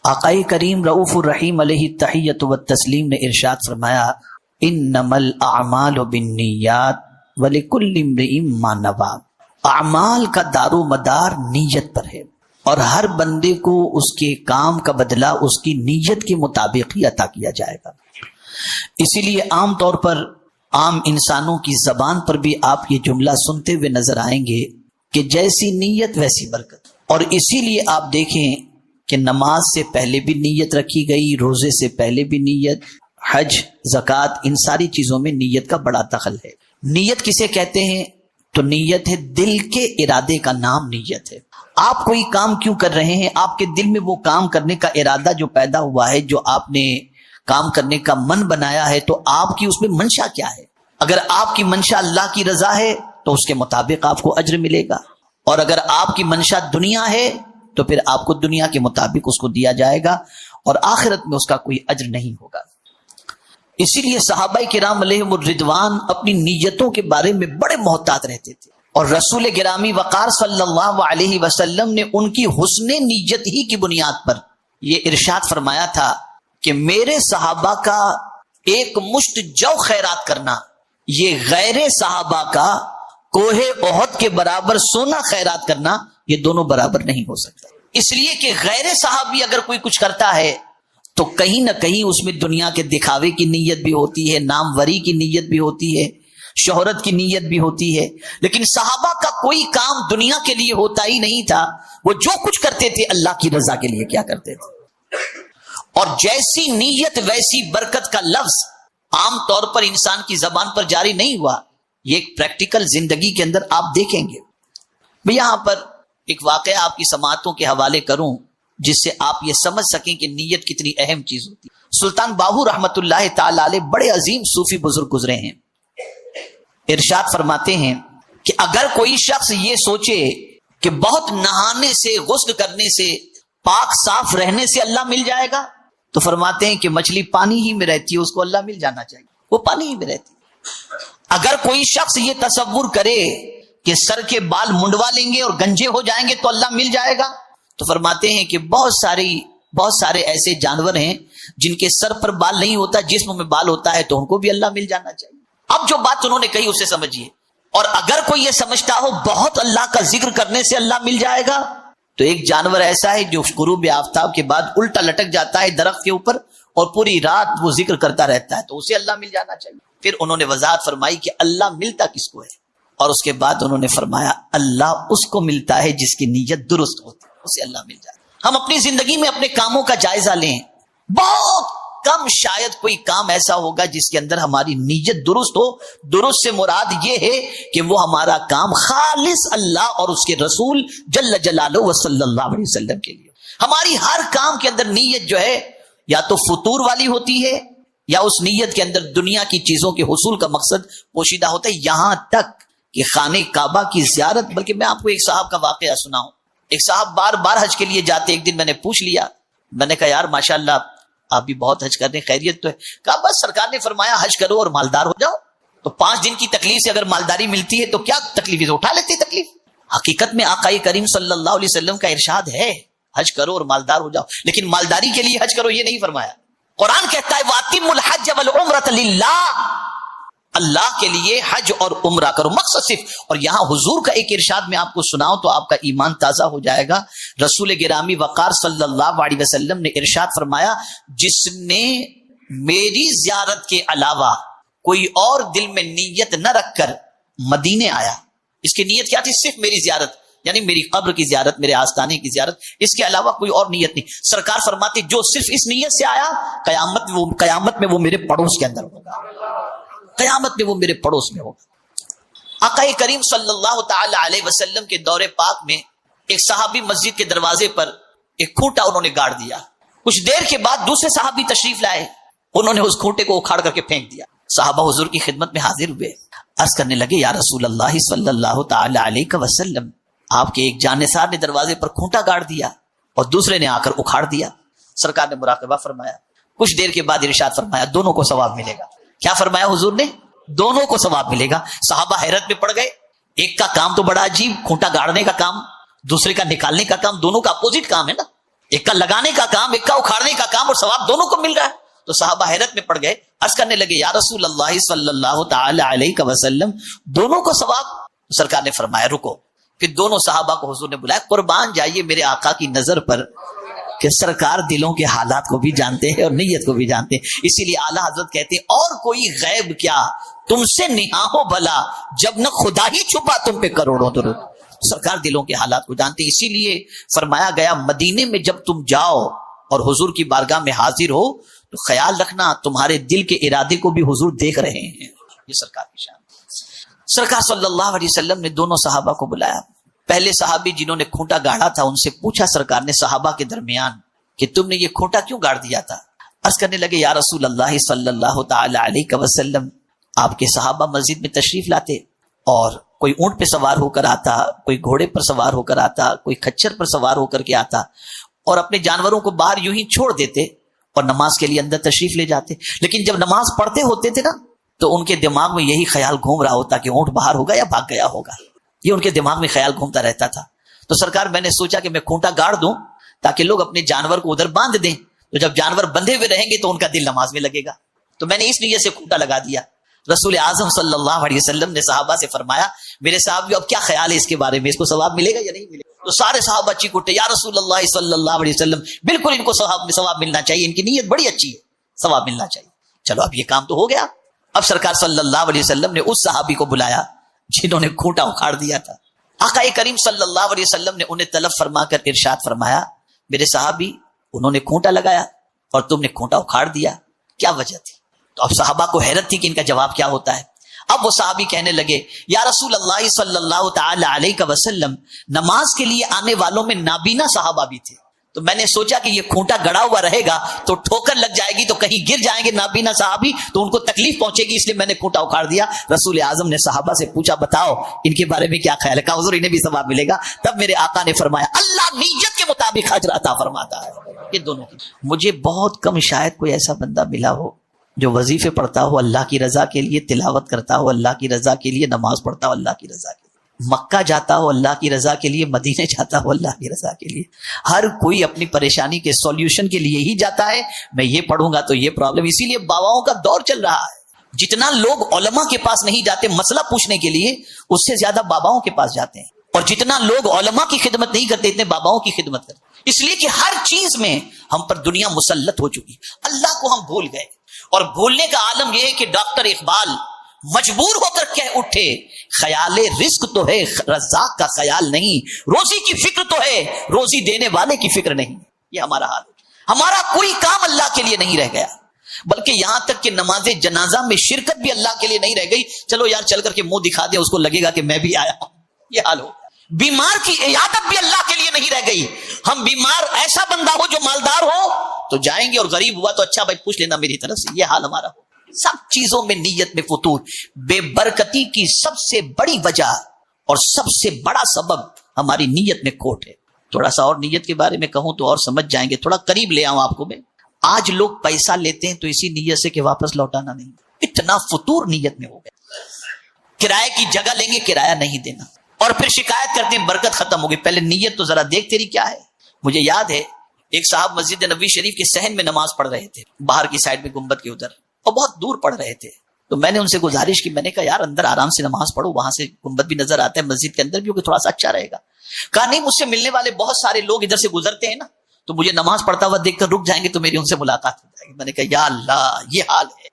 آقائے کریم رؤوف الرحیم علیہ التحیۃ والتسلیم نے ارشاد فرمایا انما الاعمال بالنیات ولکل امرئ ما نوی۔ اعمال کا دار و مدار نیت پر ہے، اور ہر بندے کو اس کے کام کا بدلہ اس کی نیت کے مطابق ہی عطا کیا جائے گا۔ اسی لیے عام طور پر عام انسانوں کی زبان پر بھی آپ یہ جملہ سنتے ہوئے نظر آئیں گے کہ جیسی نیت ویسی برکت، اور اسی لیے آپ دیکھیں کہ نماز سے پہلے بھی نیت رکھی گئی، روزے سے پہلے بھی نیت، حج، زکوٰۃ، ان ساری چیزوں میں نیت کا بڑا دخل ہے۔ نیت کسے کہتے ہیں؟ تو نیت ہے دل کے ارادے کا نام نیت ہے۔ آپ کوئی کام کیوں کر رہے ہیں؟ آپ کے دل میں وہ کام کرنے کا ارادہ جو پیدا ہوا ہے، جو آپ نے کام کرنے کا من بنایا ہے، تو آپ کی اس میں منشا کیا ہے؟ اگر آپ کی منشا اللہ کی رضا ہے تو اس کے مطابق آپ کو اجر ملے گا، اور اگر آپ کی منشا دنیا ہے تو پھر آپ کو دنیا کے مطابق اس کو دیا جائے گا، اور آخرت میں اس کا کوئی اجر نہیں ہوگا۔ اسی لیے صحابہ کرام علیہم الرضوان اپنی نیتوں کے بارے میں بڑے محتاط رہتے تھے، اور رسول گرامی وقار صلی اللہ علیہ وسلم نے ان کی حسن نیت ہی کی بنیاد پر یہ ارشاد فرمایا تھا کہ میرے صحابہ کا ایک مشت جو خیرات کرنا، یہ غیر صحابہ کا کوہ احد کے برابر سونا خیرات کرنا، یہ دونوں برابر نہیں ہو سکتا۔ اس لیے کہ غیر صحابی اگر کوئی کچھ کرتا ہے تو کہیں نہ کہیں اس میں دنیا کے دکھاوے کی نیت بھی ہوتی ہے، ناموری کی نیت بھی ہوتی ہے، شہرت کی نیت بھی ہوتی ہے، لیکن صحابہ کا کوئی کام دنیا کے لیے ہوتا ہی نہیں تھا۔ وہ جو کچھ کرتے تھے اللہ کی رضا کے لیے کیا کرتے تھے، اور جیسی نیت ویسی برکت کا لفظ عام طور پر انسان کی زبان پر جاری نہیں ہوا، یہ ایک پریکٹیکل زندگی کے اندر آپ دیکھیں گے۔ میں یہاں پر ایک واقعہ آپ کی سماعتوں کے حوالے کروں جس سے آپ یہ سمجھ سکیں کہ نیت کتنی اہم چیز ہوتی ہے۔ سلطان باہو رحمت اللہ تعالی علیہ بڑے عظیم صوفی بزرگ گزرے ہیں، ارشاد فرماتے ہیں کہ اگر کوئی شخص یہ سوچے کہ بہت نہانے سے، غسل کرنے سے، پاک صاف رہنے سے اللہ مل جائے گا، تو فرماتے ہیں کہ مچھلی پانی ہی میں رہتی ہے، اس کو اللہ مل جانا چاہیے، وہ پانی ہی میں رہتی ہے۔ اگر کوئی شخص یہ تصور کرے کہ سر کے بال منڈوا لیں گے اور گنجے ہو جائیں گے تو اللہ مل جائے گا، تو فرماتے ہیں کہ بہت سارے ایسے جانور ہیں جن کے سر پر بال نہیں ہوتا، جسم میں بال ہوتا ہے، تو ان کو بھی اللہ مل جانا چاہیے۔ اب جو بات انہوں نے کہی اسے سمجھیے، اور اگر کوئی یہ سمجھتا ہو بہت اللہ کا ذکر کرنے سے اللہ مل جائے گا، تو ایک جانور ایسا ہے جو غروب آفتاب کے بعد الٹا لٹک جاتا ہے درخت کے اوپر اور پوری رات وہ ذکر کرتا رہتا ہے، تو اسے اللہ مل جانا چاہیے۔ پھر انہوں نے وضاحت فرمائی کہ اللہ ملتا کس کو ہے، اور اس کے بعد انہوں نے فرمایا اللہ اس کو ملتا ہے جس کی نیت درست ہوتی ہے، اسے اللہ مل جائے۔ ہم اپنی زندگی میں اپنے کاموں کا جائزہ لیں، بہت کم شاید کوئی کام ایسا ہوگا جس کے اندر ہماری نیت درست ہو۔ درست سے مراد یہ ہے کہ وہ ہمارا کام خالص اللہ اور اس کے رسول جل جلالہ و صلی اللہ علیہ وسلم کے لیے۔ ہماری ہر کام کے اندر نیت جو ہے یا تو فطور والی ہوتی ہے، یا اس نیت کے اندر دنیا کی چیزوں کے حصول کا مقصد پوشیدہ ہوتا ہے، یہاں تک کہ خانہ کعبہ کی زیارت۔ بلکہ میں آپ کو ایک صاحب کا واقعہ سناؤں۔ ایک صاحب بار بار حج کے لیے جاتے، ایک دن میں نے پوچھ لیا، میں نے کہا یار ماشاءاللہ آپ بھی بہت حج کرنے، خیریت تو ہے؟ کہا بس سرکار نے فرمایا حج کرو اور مالدار ہو جاؤ، تو 5 دن کی تکلیف سے اگر مالداری ملتی ہے تو کیا تکلیف ہے، اٹھا لیتے تکلیف۔ حقیقت میں آقا کریم صلی اللہ علیہ وسلم کا ارشاد ہے حج کرو اور مالدار ہو جاؤ، لیکن مالداری کے لیے حج کرو یہ نہیں فرمایا۔ قرآن کہتا ہے وَأَتِمُّ الْحَجَّ وَالْعُمْرَةَ لِلَّهِ، اللہ کے لیے حج اور عمرہ کرو، مقصد صرف۔ اور یہاں حضور کا ایک ارشاد میں آپ کو سناؤں تو آپ کا ایمان تازہ ہو جائے گا۔ رسول گرامی وقار صلی اللہ علیہ وسلم نے ارشاد فرمایا جس نے میری زیارت کے علاوہ کوئی اور دل میں نیت نہ رکھ کر مدینے آیا، اس کی نیت کیا تھی؟ صرف میری زیارت، یعنی میری قبر کی زیارت، میرے آستانے کی زیارت، اس کے علاوہ کوئی اور نیت نہیں۔ سرکار فرماتے جو صرف اس نیت سے آیا قیامت میں وہ میرے پڑوس کے اندر ہوگا، قیامت میں وہ میرے پڑوس میں ہوگا۔ آقا کریم صلی اللہ تعالی علیہ وسلم کے دور پاک میں ایک صحابی مسجد کے دروازے پر ایک کھوٹا انہوں نے گاڑ دیا۔ کچھ دیر کے بعد دوسرے صحابی تشریف لائے، انہوں نے اس کھوٹے کو اکھاڑ کر کے پھینک دیا۔ صحابہ حضور کی خدمت میں حاضر ہوئے، عرض کرنے لگے یا رسول اللہ صلی اللہ تعالی علیہ وسلم، آپ کے ایک جانثار نے دروازے پر کھوٹا گاڑ دیا اور دوسرے نے آ کر اکھاڑ دیا۔ سرکار نے مراقبہ فرمایا، کچھ دیر کے بعد ارشاد فرمایا دونوں کو ثواب ملے گا۔ کیا فرمایا حضور نے؟ دونوں کو ثواب ملے گا۔ صحابہ حیرت میں پڑ گئے، ایک کا کام تو بڑا عجیب، کھوٹا گاڑنے کا کام، دوسرے کا نکالنے کا کام، دونوں کا اپوزٹ کام ہے نا۔ ایک کا لگانے کا کام، ایک کا اکھاڑنے کا کام، اور ثواب دونوں کو مل رہا ہے. تو صحابہ حیرت میں پڑ گئے، عرض کرنے لگے یا رسول اللہ صلی اللہ تعالی علیہ وسلم دونوں کو ثواب؟ سرکار نے فرمایا رکو. پھر دونوں صحابہ کو حضور نے بلایا، قربان جائیے میرے آقا کی نظر پر کہ سرکار دلوں کے حالات کو بھی جانتے ہیں اور نیت کو بھی جانتے ہیں. اسی لیے اعلیٰ حضرت کہتے ہیں اور کوئی غیب کیا تم سے نہا ہو بھلا، جب نہ خدا ہی چھپا تم پہ کروڑوں درود. سرکار دلوں کے حالات کو جانتے ہیں. اسی لیے فرمایا گیا مدینے میں جب تم جاؤ اور حضور کی بارگاہ میں حاضر ہو تو خیال رکھنا تمہارے دل کے ارادے کو بھی حضور دیکھ رہے ہیں. یہ سرکار کی شان. سرکار صلی اللہ علیہ وسلم نے دونوں صحابہ کو بلایا. پہلے صحابی جنہوں نے کھوٹا گاڑا تھا ان سے پوچھا سرکار نے صحابہ کے درمیان کہ تم نے یہ کھوٹا کیوں گاڑ دیا تھا؟ عرض کرنے لگے یا رسول اللہ صلی اللہ تعالی علیہ وسلم آپ کے صحابہ مسجد میں تشریف لاتے اور کوئی اونٹ پہ سوار ہو کر آتا، کوئی گھوڑے پر سوار ہو کر آتا، کوئی کچھر پر سوار ہو کر کے آتا اور اپنے جانوروں کو باہر یوں ہی چھوڑ دیتے اور نماز کے لیے اندر تشریف لے جاتے. لیکن جب نماز پڑھتے ہوتے تھے نا تو ان کے دماغ میں یہی خیال گھوم رہا ہوتا کہ اونٹ باہر ہوگا یا بھاگ گیا ہوگا. یہ ان کے دماغ میں خیال گھومتا رہتا تھا. تو سرکار میں نے سوچا کہ میں کھوٹا گاڑ دوں تاکہ لوگ اپنے جانور کو ادھر باندھ دیں، تو جب جانور بندھے ہوئے رہیں گے تو ان کا دل نماز میں لگے گا. تو میں نے اس نیت سے کھوٹا لگا دیا. رسول اعظم صلی اللہ علیہ وسلم نے صحابہ سے فرمایا میرے صاحب اب کیا خیال ہے اس کے بارے میں، اس کو ثواب ملے گا یا نہیں ملے گا؟ تو سارے صحابہ چیخ اٹھے یا رسول اللہ صلی اللہ علیہ وسلم بالکل ان کو ثواب ملنا چاہیے، ان کی نیت بڑی اچھی ہے، ثواب ملنا چاہیے. چلو اب یہ کام تو ہو گیا. اب سرکار صلی اللہ علیہ وسلم نے اس صحابی کو بلایا جنہوں نے کھوٹا اکھاڑ دیا تھا. آقا کریم صلی اللہ علیہ وسلم نے انہیں طلب فرما کر ارشاد فرمایا میرے صحابی انہوں نے کھوٹا لگایا اور تم نے کھوٹا اکھاڑ دیا، کیا وجہ تھی؟ تو اب صحابہ کو حیرت تھی کہ ان کا جواب کیا ہوتا ہے. اب وہ صحابی کہنے لگے یا رسول اللہ صلی اللہ تعالی علیہ وسلم نماز کے لیے آنے والوں میں نابینا صحابہ بھی تھے، تو میں نے سوچا کہ یہ کھوٹا گڑا ہوا رہے گا تو ٹھوکر لگ جائے گی تو کہیں گر جائیں گے نابینا صحابی تو ان کو تکلیف پہنچے گی، اس لیے میں نے کھوٹا اکھاڑ دیا. رسول اعظم نے صحابہ سے پوچھا بتاؤ ان کے بارے میں کیا خیال ہے؟ کہا حضور انہیں بھی ثواب ملے گا. تب میرے آقا نے فرمایا اللہ نیت کے مطابق اجر عطا فرماتا ہے. یہ دونوں کی. مجھے بہت کم شاید کوئی ایسا بندہ ملا ہو جو وظیفے پڑھتا ہو اللہ کی رضا کے لیے، تلاوت کرتا ہو اللہ کی رضا کے لیے، نماز پڑھتا ہو اللہ کی رضا کے لیے، مکہ جاتا ہو اللہ کی رضا کے لیے، مدینے جاتا ہو اللہ کی رضا کے لیے. ہر کوئی اپنی پریشانی کے سولوشن کے لیے ہی جاتا ہے، میں یہ پڑھوں گا تو یہ پرابلم. اسی لیے باباؤں کا دور چل رہا ہے. جتنا لوگ علماء کے پاس نہیں جاتے مسئلہ پوچھنے کے لیے، اس سے زیادہ باباؤں کے پاس جاتے ہیں. اور جتنا لوگ علماء کی خدمت نہیں کرتے اتنے باباؤں کی خدمت کرتے. اس لیے کہ ہر چیز میں ہم پر دنیا مسلط ہو چکی، اللہ کو ہم بھول گئے. اور بھولنے کا عالم یہ ہے کہ ڈاکٹر اقبال مجبور ہو کر کہہ اٹھے خیال رزق تو ہے رزاق کا خیال نہیں، روزی کی فکر تو ہے روزی دینے والے کی فکر نہیں. یہ ہمارا حال ہے. ہمارا کوئی کام اللہ کے لیے نہیں رہ گیا، بلکہ یہاں تک کہ نماز جنازہ میں شرکت بھی اللہ کے لیے نہیں رہ گئی. چلو یار چل کر کے منہ دکھا دیں، اس کو لگے گا کہ میں بھی آیا ہوں. یہ حال ہو. بیمار کی عیادت بھی اللہ کے لیے نہیں رہ گئی. ہم بیمار ایسا بندہ ہو جو مالدار ہو تو جائیں گے، اور غریب ہوا تو اچھا بھائی پوچھ لینا میری طرف سے. یہ حال ہمارا ہو. سب چیزوں میں نیت میں فطور. بے برکتی کی سب سے بڑی وجہ اور سب سے بڑا سبب ہماری نیت میں کھوٹ ہے. تھوڑا سا اور نیت کے بارے میں کہوں تو اور سمجھ جائیں گے. تھوڑا قریب لے آؤں آپ کو میں. آج لوگ پیسہ لیتے ہیں تو اسی نیت سے کہ واپس لوٹانا نہیں. اتنا فطور نیت میں ہو گیا. کرائے کی جگہ لیں گے کرایہ نہیں دینا، اور پھر شکایت کرتے ہیں برکت ختم ہو گئی. پہلے نیت تو ذرا دیکھ تیری کیا ہے. مجھے یاد ہے ایک صاحب مسجد نبوی شریف کے صحن میں نماز پڑھ رہے تھے، باہر کی سائڈ میں گنبد کے ادھر، اور بہت دور پڑھ رہے تھے. تو میں نے ان سے گزارش کی، میں نے کہا یار اندر آرام سے نماز پڑھو، وہاں سے گنبد بھی نظر آتا ہے، مسجد کے اندر بھی تھوڑا سا اچھا رہے گا. کہا نہیں مجھ سے ملنے والے بہت سارے لوگ ادھر سے گزرتے ہیں نا، تو مجھے نماز پڑھتا ہوا دیکھ کر رک جائیں گے تو میری ان سے ملاقات ہو جائے گی. میں نے کہا یا اللہ یہ حال ہے.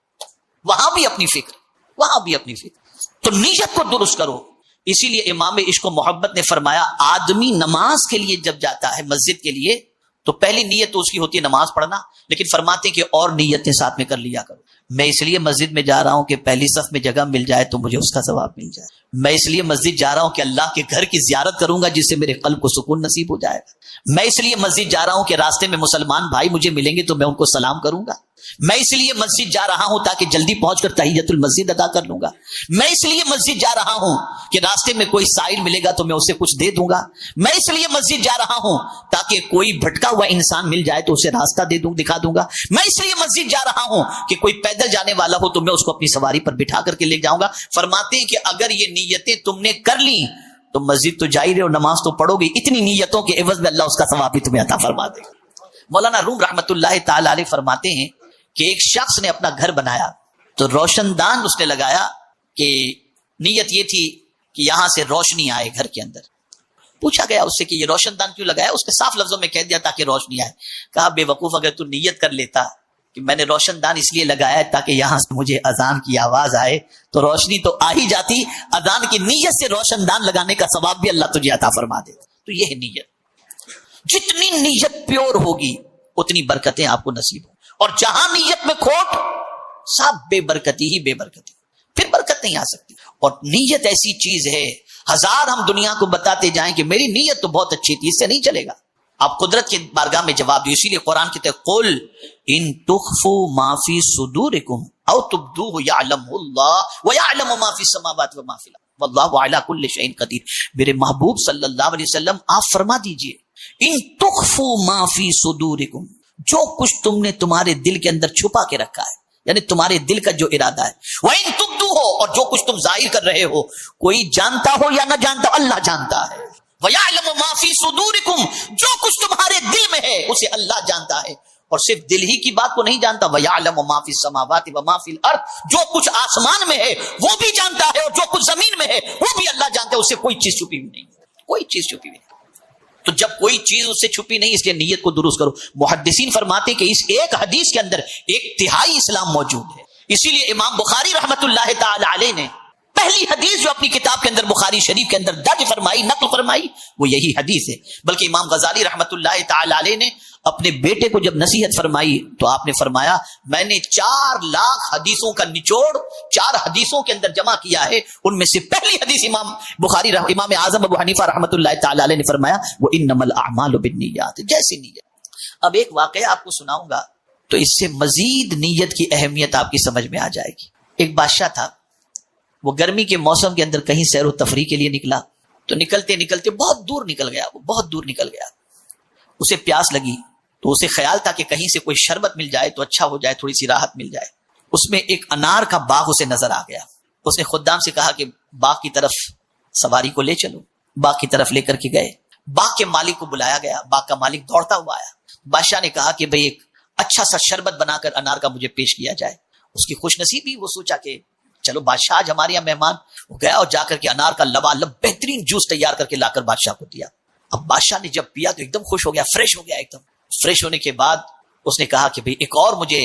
وہاں بھی اپنی فکر، وہاں بھی اپنی فکر. تو نیت کو درست کرو. اسی لیے امام عشق و محبت نے فرمایا آدمی نماز کے لیے جب جاتا ہے مسجد کے لیے تو پہلی نیت تو اس کی ہوتی ہے نماز پڑھنا، لیکن فرماتے ہیں کہ اور نیتیں ساتھ میں کر لیا کرو. میں اس لیے مسجد میں جا رہا ہوں کہ پہلی صف میں جگہ مل جائے تو مجھے اس کا ثواب مل جائے. میں اس لیے مسجد جا رہا ہوں کہ اللہ کے گھر کی زیارت کروں گا جس سے میرے قلب کو سکون نصیب ہو جائے گا. میں اس لیے مسجد جا رہا ہوں کہ راستے میں مسلمان بھائی مجھے ملیں گے تو میں ان کو سلام کروں گا. میں اس لیے مسجد جا رہا ہوں تاکہ جلدی پہنچ کر تحیت المسجد ادا کر لوں گا. میں اس لیے مسجد جا رہا ہوں کہ راستے میں کوئی سائل ملے گا تو میں اسے کچھ دے دوں گا. میں اس لیے مسجد جا رہا ہوں تاکہ کوئی بھٹکا ہوا انسان مل جائے تو اسے راستہ دکھا دوں گا. میں اس لیے مسجد جا رہا ہوں کہ کوئی پیدل جانے والا ہو تو میں اس کو اپنی سواری پر بٹھا کر کے لے جاؤں گا. فرماتے ہیں کہ اگر یہ نیتیں تم نے کر لی تو مسجد تو جا ہی رہے ہو، نماز تو پڑھو گے. اتنی نیتوں کے عوض میں اللہ اس کا ثواب بھی تمہیں عطا فرما دے گا. مولانا روم رحمت اللہ تعالی علیہ فرماتے ہیں کہ ایک شخص نے اپنا گھر بنایا تو روشن دان اس نے لگایا کہ نیت یہ تھی کہ یہاں سے روشنی آئے گھر کے اندر. پوچھا گیا اس سے کہ یہ روشن دان کیوں لگایا؟ اس نے صاف لفظوں میں کہہ دیا تاکہ روشنی آئے. کہا بے وقوف، اگر تو نیت کر لیتا کہ میں نے روشن دان اس لیے لگایا ہے تاکہ یہاں سے مجھے اذان کی آواز آئے تو روشنی تو آ ہی جاتی، اذان کی نیت سے روشن دان لگانے کا ثواب بھی اللہ تجھے عطا فرما دیتا. تو یہ ہے نیت. جتنی نیت پیور ہوگی اتنی برکتیں آپ کو نصیب ہوں، اور جہاں نیت میں کھوٹ سب بے برکتی ہی بے برکتی، پھر برکت نہیں آ سکتی. اور نیت ایسی چیز ہے، ہزار ہم دنیا کو بتاتے جائیں کہ میری نیت تو بہت اچھی تھی، اس سے نہیں چلے گا. آپ قدرت کے بارگاہ میں جواب دیو. اسی لیے قرآن کی قل ان تخفوا ما فی صدورکم او تبدوه یعلم اللہ ویعلم ما فی السماوات وما فی الارض واللہ علی کل شیء قدیر. میرے محبوب صلی اللہ علیہ وسلم آپ فرما دیجئے ان تخفوا ما فی صدورکم، جو کچھ تم نے تمہارے دل کے اندر چھپا کے رکھا ہے، یعنی تمہارے دل کا جو ارادہ ہے، وَإِن تُبْدُوهُ، اور جو کچھ تم ظاہر کر رہے ہو، کوئی جانتا ہو یا نہ جانتا ہو، اللہ جانتا ہے. وَيَعْلَمُ مَا فِي صُدُورِكُمْ، جو کچھ تمہارے دل میں ہے اسے اللہ جانتا ہے. اور صرف دل ہی کی بات کو نہیں جانتا، وَيَعْلَمُ مَا فِي السَّمَاوَاتِ وَمَا فِي الْأَرْضِ، جو کچھ آسمان میں ہے وہ بھی جانتا ہے، اور جو کچھ زمین میں ہے وہ بھی اللہ جانتا ہے. اس سے کوئی چیز چھپی ہوئی نہیں، کوئی چیز چھپی ہوئی نہیں. تو جب کوئی چیز اس سے چھپی نہیں، اس لیے نیت کو درست کرو. محدثین فرماتے کہ اس ایک حدیث کے اندر ایک تہائی اسلام موجود ہے. اسی لیے امام بخاری رحمت اللہ تعالی علیہ نے پہلی حدیث جو اپنی کتاب کے اندر بخاری شریف کے اندر درج فرمائی، نقل فرمائی، وہ یہی حدیث ہے. بلکہ امام غزالی رحمت اللہ تعالی علیہ نے اپنے بیٹے کو جب نصیحت فرمائی تو آپ نے فرمایا میں نے 4 لاکھ حدیثوں کا نچوڑ 4 حدیثوں کے اندر جمع کیا ہے. ان میں سے پہلی حدیث امام بخاری امام اعظم ابو حنیفہ رحمت اللہ تعالی علیہ نے فرمایا وہ انما الاعمال بالنیات، جیسی نیت. اب ایک واقعہ آپ کو سناؤں گا تو اس سے مزید نیت کی اہمیت آپ کی سمجھ میں آ جائے گی. ایک بادشاہ تھا، وہ گرمی کے موسم کے اندر کہیں سیر و تفریح کے لیے نکلا تو نکلتے نکلتے بہت دور نکل گیا. وہ بہت دور نکل گیا، اسے پیاس لگی تو اسے خیال تھا کہ کہیں سے کوئی شربت مل جائے تو اچھا ہو جائے، تھوڑی سی راحت مل جائے. اس میں ایک انار کا باغ اسے نظر آ گیا. اس نے خدام سے کہا کہ باغ کی طرف سواری کو لے چلو. باغ کی طرف لے کر کے گئے. باغ کے مالک کو بلایا گیا. باغ کا مالک دوڑتا ہوا آیا. بادشاہ نے کہا کہ بھئی ایک اچھا سا شربت بنا کر انار کا مجھے پیش کیا جائے. اس کی خوش نصیبی، وہ سوچا کہ چلو بادشاہ آج ہمارے یہاں مہمان. وہ گیا اور جا کر کے انار کا لبالب بہترین جوس تیار کر کے لا کر بادشاہ کو دیا. اب بادشاہ نے جب پیا تو ایک دم خوش ہو گیا، فریش ہو گیا. ایک دم فریش ہونے کے بعد اس نے کہا کہ بھئی ایک اور مجھے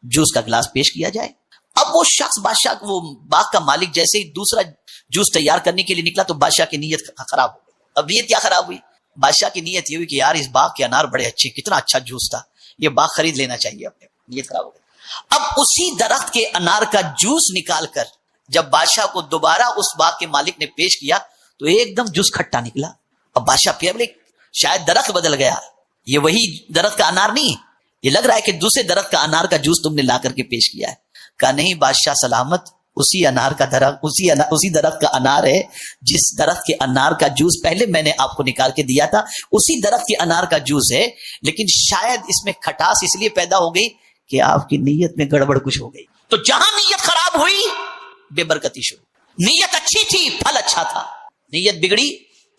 جوس کا گلاس پیش کیا جائے. اب وہ شخص بادشاہ، وہ باغ کا مالک جیسے ہی دوسرا جوس تیار کرنے کے لیے نکلا تو بادشاہ کی نیت خراب ہو گئی. اب نیت کیا خراب ہوئی؟ بادشاہ کی نیت یہ ہوئی کہ یار اس باغ کے انار بڑے اچھے، کتنا اچھا جوس تھا، یہ باغ خرید لینا چاہیے. اپنے نیت خراب ہو گئی. اب اسی درخت کے انار کا جوس نکال کر جب بادشاہ کو دوبارہ اس باغ کے مالک نے پیش کیا تو ایک دم جوس کھٹا نکلا. اب بادشاہ پیا، بولے شاید درخت بدل گیا، یہ وہی درخت کا انار نہیں، یہ لگ رہا ہے کہ دوسرے درخت کا انار کا جوس تم نے لا کر کے پیش کیا ہے. کہا نہیں بادشاہ سلامت، اسی انار کا درخت اسی درخت کا انار ہے جس درخت کے انار کا جوس پہلے میں نے آپ کو نکال کے دیا تھا، اسی درخت کے انار کا جوس ہے، لیکن شاید اس میں کھٹاس اس لیے پیدا ہو گئی کہ آپ کی نیت میں گڑبڑ کچھ ہو گئی. تو جہاں نیت خراب ہوئی بے برکتی شروع. نیت اچھی تھی، پھل اچھا تھا، نیت بگڑی،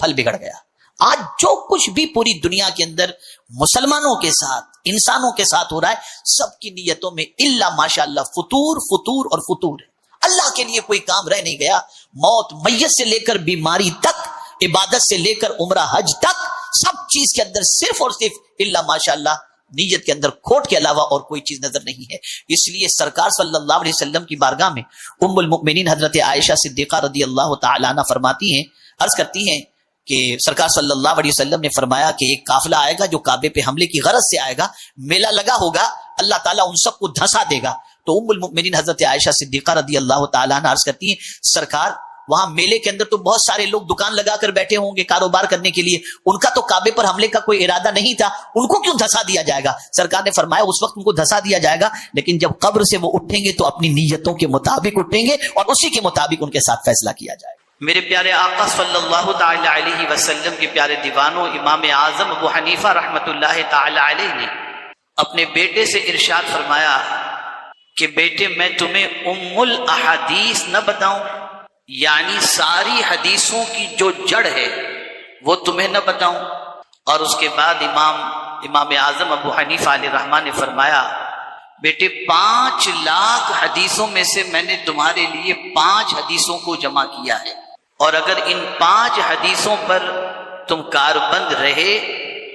پھل بگڑ گیا. آج جو کچھ بھی پوری دنیا کے اندر مسلمانوں کے ساتھ، انسانوں کے ساتھ ہو رہا ہے، سب کی نیتوں میں الا ماشاءاللہ فطور فطور اور فطور ہے. اللہ کے لیے کوئی کام رہ نہیں گیا. موت میت سے لے کر بیماری تک، عبادت سے لے کر عمرہ حج تک، سب چیز کے اندر صرف اور صرف الا ماشاءاللہ نیت کے اندر کھوٹ کے علاوہ اور کوئی چیز نظر نہیں ہے. اس لیے سرکار صلی اللہ علیہ وسلم کی بارگاہ میں ام المؤمنین حضرت عائشہ صدیقہ رضی اللہ تعالی عنہ فرماتی ہیں، عرض کرتی ہیں کہ سرکار صلی اللہ علیہ وسلم نے فرمایا کہ ایک قافلہ آئے گا جو کعبے پہ حملے کی غرض سے آئے گا، میلہ لگا ہوگا، اللہ تعالیٰ ان سب کو دھنسا دے گا. تو ام المؤمنین حضرت عائشہ صدیقہ رضی اللہ تعالیٰ عنہ عرض کرتی ہیں سرکار وہاں میلے کے اندر تو بہت سارے لوگ دکان لگا کر بیٹھے ہوں گے کاروبار کرنے کے لیے، ان کا تو کعبے پر حملے کا کوئی ارادہ نہیں تھا، ان کو کیوں دھسا دیا جائے گا؟ سرکار نے فرمایا اس وقت ان کو دھسا دیا جائے گا، لیکن جب قبر سے وہ اٹھیں گے تو اپنی نیتوں کے مطابق اٹھیں گے اور اسی کے مطابق ان کے ساتھ فیصلہ کیا جائے گا. میرے پیارے آقا صلی اللہ تعالی علیہ وسلم کے پیارے دیوانوں، امام اعظم ابو حنیفہ رحمت اللہ تعالی علیہ نے اپنے بیٹے سے ارشاد فرمایا کہ بیٹے میں تمہیں ام الاحادیث نہ بتاؤں، یعنی ساری حدیثوں کی جو جڑ ہے وہ تمہیں نہ بتاؤں؟ اور اس کے بعد امام امام اعظم ابو حنیفہ علیہ الرحمہ نے فرمایا، بیٹے 5 لاکھ حدیثوں میں سے میں نے تمہارے لیے 5 حدیثوں کو جمع کیا ہے، اور اگر ان 5 حدیثوں پر تم کاربند رہے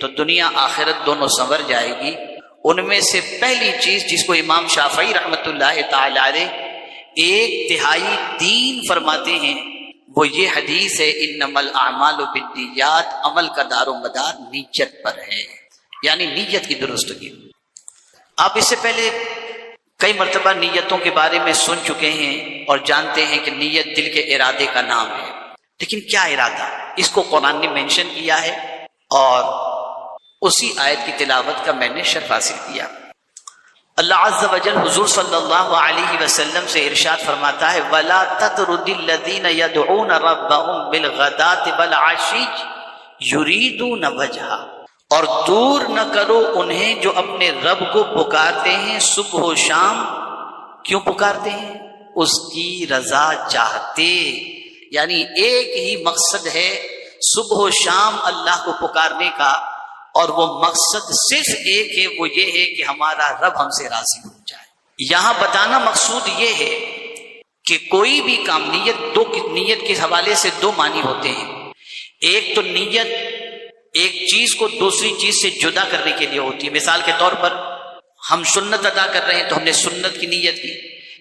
تو دنیا آخرت دونوں سنور جائے گی۔ ان میں سے پہلی چیز جس کو امام شافعی رحمۃ اللہ تعالی علیہ 1/3 دین فرماتے ہیں وہ یہ حدیث ہے، انما الاعمال بالنیات، عمل کا دار و مدار نیت پر ہے، یعنی نیت کی درستگی۔ آپ اس سے پہلے کئی مرتبہ نیتوں کے بارے میں سن چکے ہیں اور جانتے ہیں کہ نیت دل کے ارادے کا نام ہے، لیکن کیا ارادہ، اس کو قرآن نے مینشن کیا ہے، اور اسی آیت کی تلاوت کا میں نے شرف حاصل کیا۔ اللہ عز و جل حضور صلی اللہ علیہ وسلم سے ارشاد فرماتا ہے، وَلَا تَطْرُدِ الَّذِينَ يَدْعُونَ رَبَّهُمْ بِالْغَدَاةِ وَالْعَشِيِّ يُرِيدُونَ وَجْهَهُ، اور دور نہ کرو انہیں جو اپنے رب کو پکارتے ہیں صبح و شام۔ کیوں پکارتے ہیں؟ اس کی رضا چاہتے، یعنی ایک ہی مقصد ہے صبح و شام اللہ کو پکارنے کا، اور وہ مقصد صرف ایک ہے، وہ یہ ہے کہ ہمارا رب ہم سے راضی ہو جائے۔ یہاں بتانا مقصود یہ ہے کہ کوئی بھی کام، نیت کے حوالے سے 2 معنی ہوتے ہیں۔ ایک تو نیت ایک چیز کو دوسری چیز سے جدا کرنے کے لیے ہوتی ہے۔ مثال کے طور پر ہم سنت ادا کر رہے ہیں تو ہم نے سنت کی نیت کی،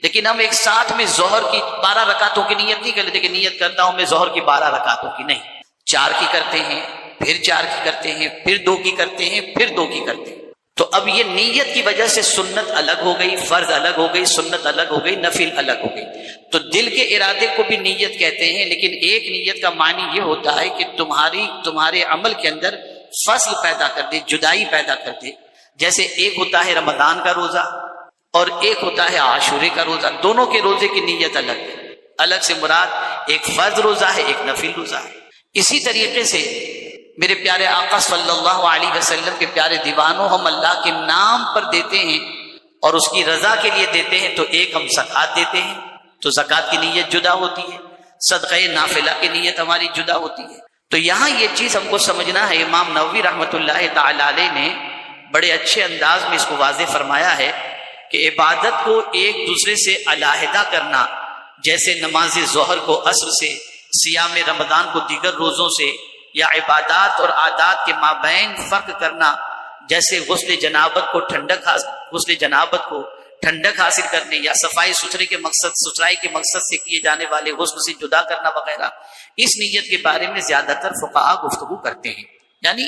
لیکن ہم ایک ساتھ میں ظہر کی 12 رکعتوں کی نیت نہیں کر لیتے کہ نیت کرتا ہوں میں ظہر کی 12 رکعتوں کی، نہیں، 4 کی کرتے ہیں، پھر 4 کی کرتے ہیں، پھر 2 کی کرتے ہیں، پھر 2 کی کرتے ہیں۔ تو اب یہ نیت کی وجہ سے سنت الگ ہو گئی، فرض الگ ہو گئی، سنت الگ ہو گئی، نفل الگ ہو گئی۔ تو دل کے ارادے کو بھی نیت کہتے ہیں، لیکن ایک نیت کا معنی یہ ہوتا ہے کہ تمہارے عمل کے اندر فصل پیدا کر دے، جدائی پیدا کر دے۔ جیسے ایک ہوتا ہے رمضان کا روزہ اور ایک ہوتا ہے عاشورے کا روزہ، دونوں کے روزے کی نیت الگ ہے۔ الگ سے مراد ایک فرض روزہ ہے، ایک نفل روزہ ہے۔ اسی طریقے سے میرے پیارے آقا صلی اللہ علیہ وسلم کے پیارے دیوانوں، ہم اللہ کے نام پر دیتے ہیں اور اس کی رضا کے لیے دیتے ہیں، تو ایک ہم زکوٰۃ دیتے ہیں تو زکوٰۃ کی نیت جدا ہوتی ہے، صدقہ نافلہ کی نیت ہماری جدا ہوتی ہے۔ تو یہاں یہ چیز ہم کو سمجھنا ہے، امام نووی رحمۃ اللہ تعالی علیہ نے بڑے اچھے انداز میں اس کو واضح فرمایا ہے کہ عبادت کو ایک دوسرے سے علیحدہ کرنا، جیسے نماز ظہر کو عصر سے، صیام رمضان کو دیگر روزوں سے، یا عبادات اور عادات کے مابین فرق کرنا، جیسے غسل جنابت کو ٹھنڈک حاصل کرنے یا صفائی ستھرائی کے مقصد سے کیے جانے والے غسل سے جدا کرنا وغیرہ، اس نیت کے بارے میں زیادہ تر فقہاء گفتگو کرتے ہیں، یعنی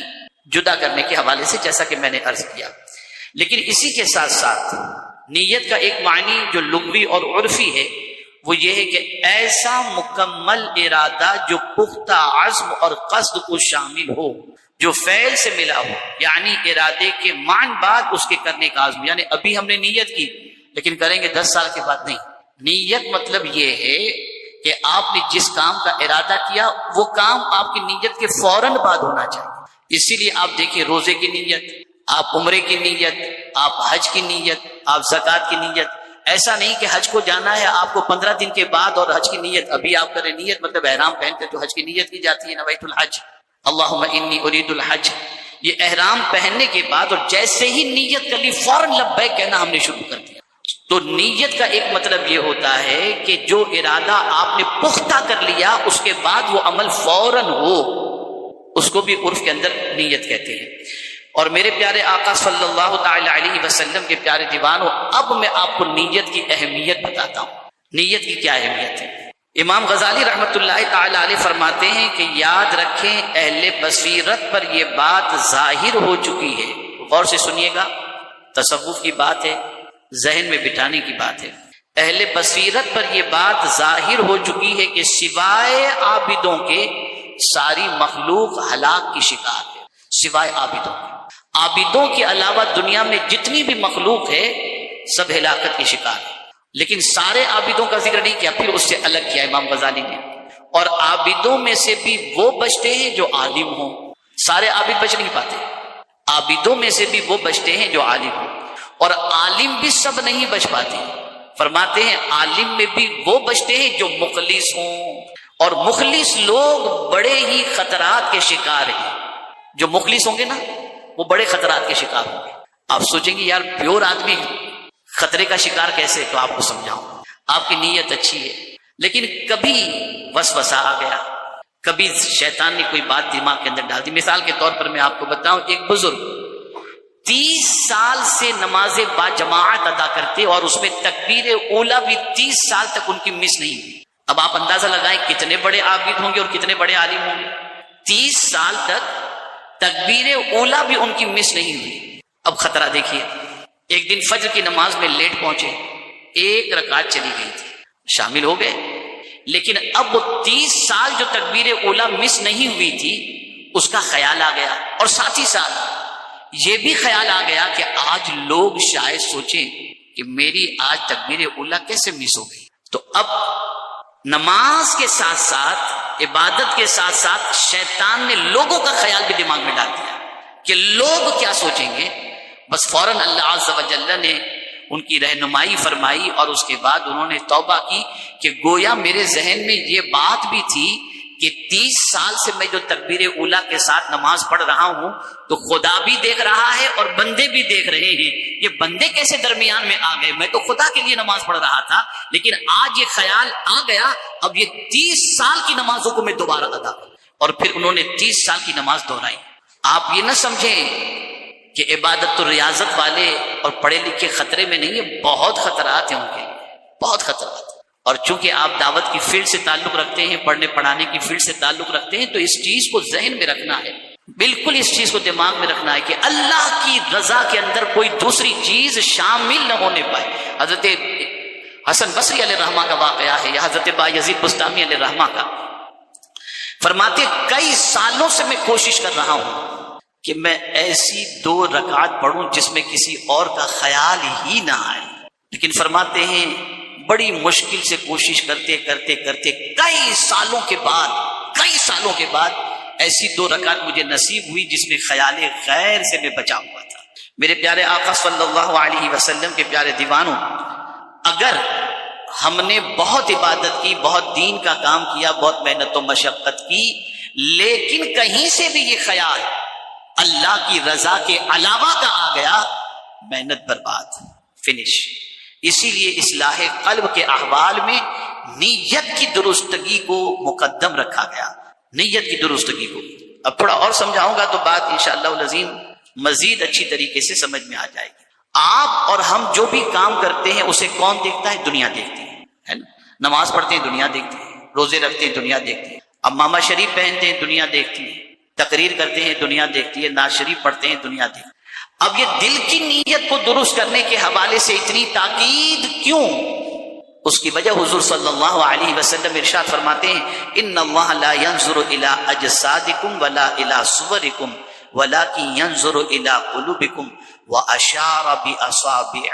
جدا کرنے کے حوالے سے، جیسا کہ میں نے عرض کیا۔ لیکن اسی کے ساتھ ساتھ نیت کا ایک معنی جو لغوی اور عرفی ہے وہ یہ ہے کہ ایسا مکمل ارادہ جو پختہ عزم اور قصد کو شامل ہو، جو فعل سے ملا ہو، یعنی ارادے کے معنی بعد اس کے کرنے کا عزم، یعنی ابھی ہم نے نیت کی لیکن کریں گے 10 سال کے بعد نہیں۔ نیت مطلب یہ ہے کہ آپ نے جس کام کا ارادہ کیا وہ کام آپ کی نیت کے فوراً بعد ہونا چاہیے۔ اسی لیے آپ دیکھیں، روزے کی نیت، آپ عمرے کی نیت، آپ حج کی نیت، آپ زکوٰۃ کی نیت، ایسا نہیں کہ حج کو جانا ہے آپ کو 15 دن کے بعد اور حج کی نیت ابھی آپ کریں۔ نیت مطلب احرام پہن کر جو حج کی نیت کی جاتی ہے، نویت الحج، اللہم انی ارید الحج، یہ احرام پہننے کے بعد اور جیسے ہی نیت کر لی فوراً لبیک کہنا ہم نے شروع کر دیا۔ تو نیت کا ایک مطلب یہ ہوتا ہے کہ جو ارادہ آپ نے پختہ کر لیا اس کے بعد وہ عمل فوراً ہو، اس کو بھی عرف کے اندر نیت کہتے ہیں۔ اور میرے پیارے آقا صلی اللہ تعالی علیہ وسلم کے پیارے دیوانوں، اب میں آپ کو نیت کی اہمیت بتاتا ہوں۔ نیت کی کیا اہمیت ہے؟ امام غزالی رحمۃ اللہ تعالی علیہ فرماتے ہیں کہ یاد رکھیں اہل بصیرت پر یہ بات ظاہر ہو چکی ہے۔ غور سے سنیے گا، تصوف کی بات ہے، ذہن میں بٹھانے کی بات ہے۔ اہل بصیرت پر یہ بات ظاہر ہو چکی ہے کہ سوائے عابدوں کے ساری مخلوق ہلاک کی شکار ہے، سوائے عابدوں کے۔ عابدوں کے علاوہ دنیا میں جتنی بھی مخلوق ہے سب ہلاکت کی شکار ہے، لیکن سارے عابدوں کا ذکر نہیں کیا، پھر اس سے الگ کیا امام غزالی نے۔ اور عابدوں میں سے بھی وہ بچتے ہیں جو عالم ہوں، سارے عابد بچ نہیں پاتے، عابدوں میں سے بھی وہ بچتے ہیں جو عالم ہوں، اور عالم بھی سب نہیں بچ پاتے۔ فرماتے ہیں عالم میں بھی وہ بچتے ہیں جو مخلص ہوں، اور مخلص لوگ بڑے ہی خطرات کے شکار ہیں۔ جو مخلص ہوں گے نا وہ بڑے خطرات کے شکار ہوں گے۔ آپ سوچیں گے یار پیور آدمی خطرے کا شکار کیسے؟ تو آپ کو سمجھاؤں، آپ کی نیت اچھی ہے لیکن کبھی وسوسہ آ گیا، کبھی شیطان نے کوئی بات دماغ کے اندر ڈال دی۔ مثال کے طور پر میں آپ کو بتاؤں، ایک بزرگ 30 سال سے نماز با جماعت ادا کرتے اور اس میں تکبیر اولا بھی 30 سال تک ان کی مس نہیں ہوئی۔ اب آپ اندازہ لگائیں کتنے بڑے عابد ہوں گے اور کتنے بڑے عالم ہوں گے۔ 30 سال تک تکبیر اولا بھی ان کی مس نہیں ہوئی۔ اب خطرہ دیکھیے، ایک دن فجر کی نماز میں لیٹ پہنچے، 1 رکعت چلی گئی تھی، شامل ہو گئے، لیکن اب وہ 30 سال جو تکبیر اولا مس نہیں ہوئی تھی اس کا خیال آ گیا، اور ساتھ ہی ساتھ یہ بھی خیال آ گیا کہ آج لوگ شاید سوچیں کہ میری آج تکبیر اولا کیسے مس ہو گئی۔ تو اب نماز کے ساتھ ساتھ، عبادت کے ساتھ ساتھ شیطان نے لوگوں کا خیال بھی دماغ میں ڈال دیا کہ لوگ کیا سوچیں گے۔ بس فوراً اللہ عز و جل نے ان کی رہنمائی فرمائی اور اس کے بعد انہوں نے توبہ کی کہ گویا میرے ذہن میں یہ بات بھی تھی کہ 30 سال سے میں جو تکبیر اولا کے ساتھ نماز پڑھ رہا ہوں تو خدا بھی دیکھ رہا ہے اور بندے بھی دیکھ رہے ہیں، یہ بندے کیسے درمیان میں آ گئے؟ میں تو خدا کے لیے نماز پڑھ رہا تھا لیکن آج یہ خیال آ گیا، اب یہ 30 سال کی نمازوں کو میں دوبارہ ادا کروں۔ اور پھر انہوں نے 30 سال کی نماز دہرائی۔ آپ یہ نہ سمجھیں کہ عبادت تو ریاضت والے اور پڑھے لکھے خطرے میں نہیں ہے، بہت خطرات ہیں ان کے لیے، بہت خطرات۔ اور چونکہ آپ دعوت کی فیلڈ سے تعلق رکھتے ہیں، پڑھنے پڑھانے کی فیلڈ سے تعلق رکھتے ہیں، تو اس چیز کو ذہن میں رکھنا ہے، بالکل اس چیز کو دماغ میں رکھنا ہے کہ اللہ کی رضا کے اندر کوئی دوسری چیز شامل نہ ہونے پائے۔ حضرت حسن بصری علیہ الرحمہ کا واقعہ ہے، یا حضرت بایزید بستامی علیہ الرحمہ کا، فرماتے کئی سالوں سے میں کوشش کر رہا ہوں کہ میں ایسی 2 رکعت پڑھوں جس میں کسی اور کا خیال ہی نہ آئے، لیکن فرماتے ہیں بڑی مشکل سے کوشش کرتے کرتے کرتے کئی سالوں کے بعد ایسی 2 رکعت مجھے نصیب ہوئی جس میں خیال غیر سے میں بچا ہوا تھا۔ میرے پیارے آقا صلی اللہ علیہ وسلم کے پیارے دیوانوں، اگر ہم نے بہت عبادت کی، بہت دین کا کام کیا، بہت محنت و مشقت کی، لیکن کہیں سے بھی یہ خیال اللہ کی رضا کے علاوہ کا آ گیا، محنت برباد، فنش۔ اسی لیے اصلاح قلب کے احوال میں نیت کی درستگی کو مقدم رکھا گیا، نیت کی درستگی کو۔ اب تھوڑا اور سمجھاؤں گا تو بات انشاءاللہ العظیم مزید اچھی طریقے سے سمجھ میں آ جائے گی۔ آپ اور ہم جو بھی کام کرتے ہیں اسے کون دیکھتا ہے؟ دنیا دیکھتی ہے نا۔ نماز پڑھتے ہیں دنیا دیکھتی ہے، روزے رکھتے ہیں دنیا دیکھتی ہے، اب ماما شریف پہنتے ہیں دنیا دیکھتی ہے، تقریر کرتے ہیں دنیا دیکھتی ہے، نعت شریف پڑھتے ہیں دنیا دیکھتی ہے۔ اب یہ دل کی نیت کو درست کرنے کے حوالے سے اتنی تاکید کیوں؟ اس کی وجہ حضور صلی اللہ علیہ وسلم ارشاد فرماتے ہیں ان اللہ لا ينظر الى اجسادکم ولا الى صورکم ولكن ينظر الى قلوبکم واشار باصابعه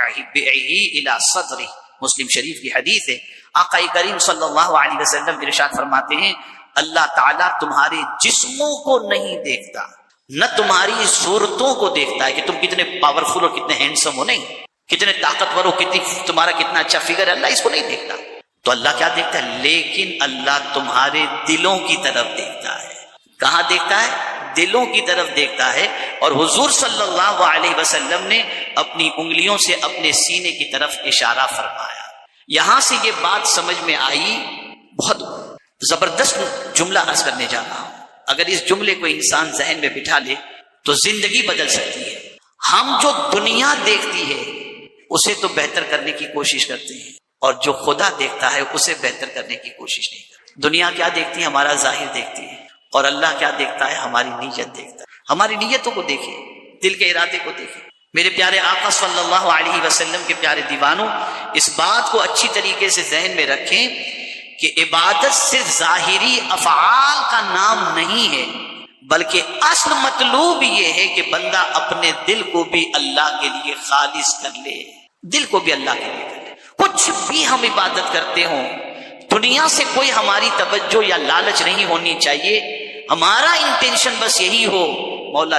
الى صدره۔ مسلم شریف کی حدیث ہے، آقا کریم صلی اللہ علیہ وسلم ارشاد فرماتے ہیں اللہ تعالیٰ تمہارے جسموں کو نہیں دیکھتا، نہ تمہاری صورتوں کو دیکھتا ہے کہ تم کتنے پاورفل اور کتنے ہینڈسم ہو، نہیں، کتنے طاقتور ہو، تمہارا کتنا اچھا فگر ہے، اللہ اس کو نہیں دیکھتا۔ تو اللہ کیا دیکھتا ہے؟ لیکن اللہ تمہارے دلوں کی طرف دیکھتا ہے۔ کہاں دیکھتا ہے؟ دلوں کی طرف دیکھتا ہے۔ اور حضور صلی اللہ علیہ وسلم نے اپنی انگلیوں سے اپنے سینے کی طرف اشارہ فرمایا۔ یہاں سے یہ بات سمجھ میں آئی، بہت زبردست جملہ عرض کرنے جا رہا ہوں، اگر اس جملے کو انسان ذہن میں بٹھا لے تو زندگی بدل سکتی ہے۔ ہم جو دنیا دیکھتی ہے اسے تو بہتر کرنے کی کوشش کرتے ہیں، اور جو خدا دیکھتا ہے اسے بہتر کرنے کی کوشش نہیں کرتے۔ دنیا کیا دیکھتی ہے؟ ہمارا ظاہر دیکھتی ہے، اور اللہ کیا دیکھتا ہے؟ ہماری نیت دیکھتا ہے۔ ہماری نیتوں کو دیکھیں، دل کے ارادے کو دیکھیں۔ میرے پیارے آقا صلی اللہ علیہ وسلم کے پیارے دیوانوں، اس بات کو اچھی طریقے سے ذہن میں رکھیں کہ عبادت صرف ظاہری افعال کا نام نہیں ہے، بلکہ اصل مطلوب یہ ہے کہ بندہ اپنے دل کو بھی اللہ کے لیے خالص کر لے، دل کو بھی اللہ کے لیے کر لے۔ کچھ بھی ہم عبادت کرتے ہوں، دنیا سے کوئی ہماری توجہ یا لالچ نہیں ہونی چاہیے، ہمارا انٹینشن بس یہی ہو مولا